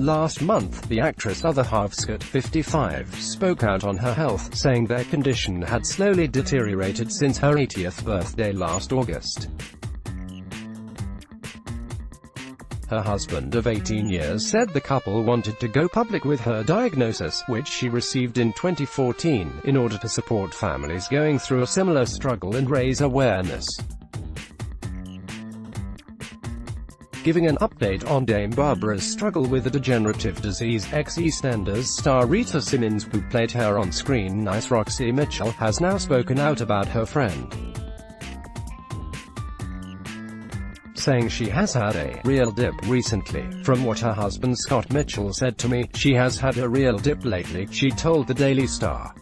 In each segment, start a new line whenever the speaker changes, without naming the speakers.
Last month, the actress' other half, Scott, 55, spoke out on her health, saying their condition had slowly deteriorated since her 80th birthday last August. Her husband of 18 years said the couple wanted to go public with her diagnosis, which she received in 2014, in order to support families going through a similar struggle and raise awareness. Giving an update on Dame Barbara's struggle with a degenerative disease, ex-EastEnders star Rita Simmons, who played her on screen Nice Roxy Mitchell, has now spoken out about her friend, saying she has had a real dip recently. From what her husband Scott Mitchell said to me, she has had a real dip lately, she told the Daily Star.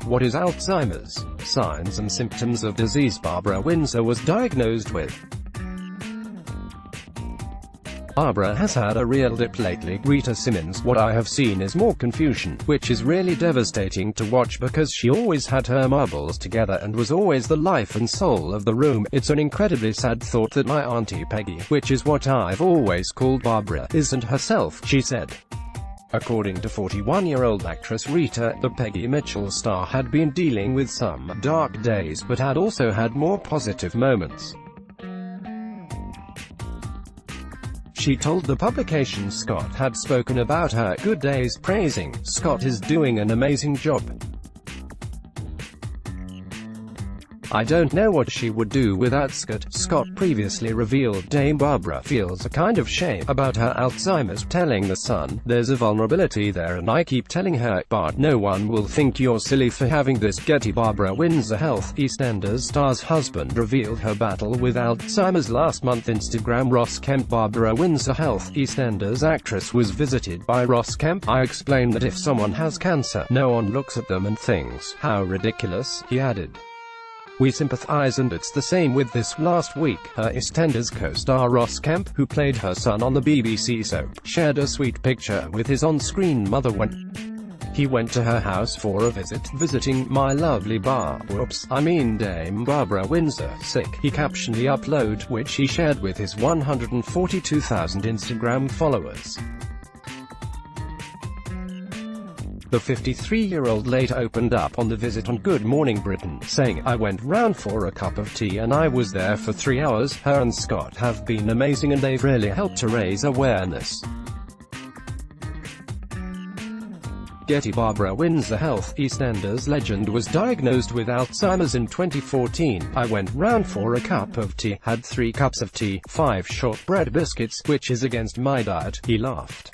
What is Alzheimer's? Signs and symptoms of disease Barbara Windsor was diagnosed with. Barbara has had a real dip lately, Rita Simmons. What I have seen is more confusion, which is really devastating to watch because she always had her marbles together and was always the life and soul of the room. It's an incredibly sad thought that my auntie Peggy, which is what I've always called Barbara, isn't herself, she said. According to 41-year-old actress Rita, the Peggy Mitchell star had been dealing with some dark days but had also had more positive moments. She told the publication Scott had spoken about her good days, praising, "Scott is doing an amazing job. I don't know what she would do without Scott." Scott previously revealed Dame Barbara feels a kind of shame about her Alzheimer's, telling The Sun, "There's a vulnerability there and I keep telling her, but no one will think you're silly for having this." Getty. Barbara Windsor health. EastEnders star's husband revealed her battle with Alzheimer's last month. Instagram. Ross Kemp. Barbara Windsor health. EastEnders actress was visited by Ross Kemp. "I explained that if someone has cancer, no one looks at them and thinks, 'How ridiculous,'" he added. "We sympathize and it's the same with this." Last week, her EastEnders co-star Ross Kemp, who played her son on the BBC soap, shared a sweet picture with his on-screen mother when he went to her house for a visit, visiting "my lovely Dame Barbara Windsor, sick," he captioned the upload, which he shared with his 142,000 Instagram followers. The 53-year-old later opened up on the visit on Good Morning Britain, saying, "I went round for a cup of tea and I was there for 3 hours. Her and Scott have been amazing and they've really helped to raise awareness." Getty. Barbara Windsor health. EastEnders legend was diagnosed with Alzheimer's in 2014. "I went round for a cup of tea, had 3 cups of tea, 5 shortbread biscuits, which is against my diet," he laughed.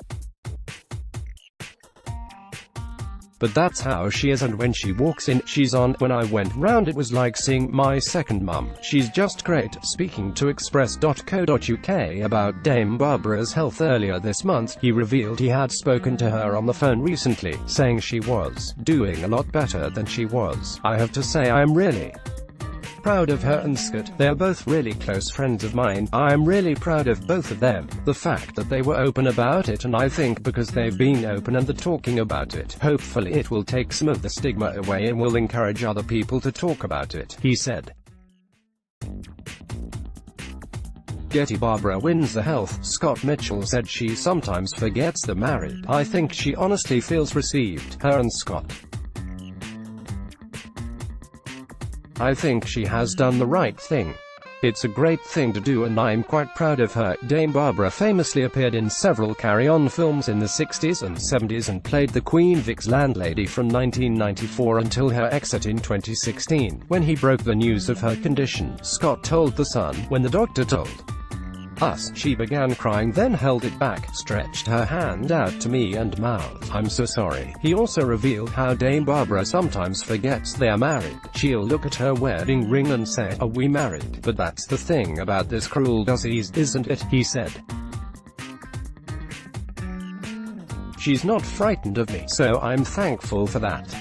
"But that's how she is, and when she walks in, she's on. When I went round it was like seeing my second mum. She's just great." Speaking to Express.co.uk about Dame Barbara's health earlier this month, he revealed he had spoken to her on the phone recently, saying she was doing a lot better than she was. "I have to say I am really proud of her and Scott. They're both really close friends of mine. I'm really proud of both of them. The fact that they were open about it, and I think because they've been open and they're talking about it, hopefully it will take some of the stigma away and will encourage other people to talk about it," he said. Getty. Barbara Windsor health. Scott Mitchell said she sometimes forgets they're married. "I think she honestly feels received, her and Scott. I think she has done the right thing. It's a great thing to do and I'm quite proud of her." Dame Barbara famously appeared in several carry-on films in the 60s and 70s and played the Queen Vic's landlady from 1994 until her exit in 2016. When he broke the news of her condition, Scott told The Sun, "When the doctor told us, she began crying, then held it back, stretched her hand out to me and mouthed, 'I'm so sorry.'" He also revealed how Dame Barbara sometimes forgets they're married. She'll look at her wedding ring and say, "Are we married?" "But that's the thing about this cruel disease, isn't it?" he said. "She's not frightened of me, so I'm thankful for that."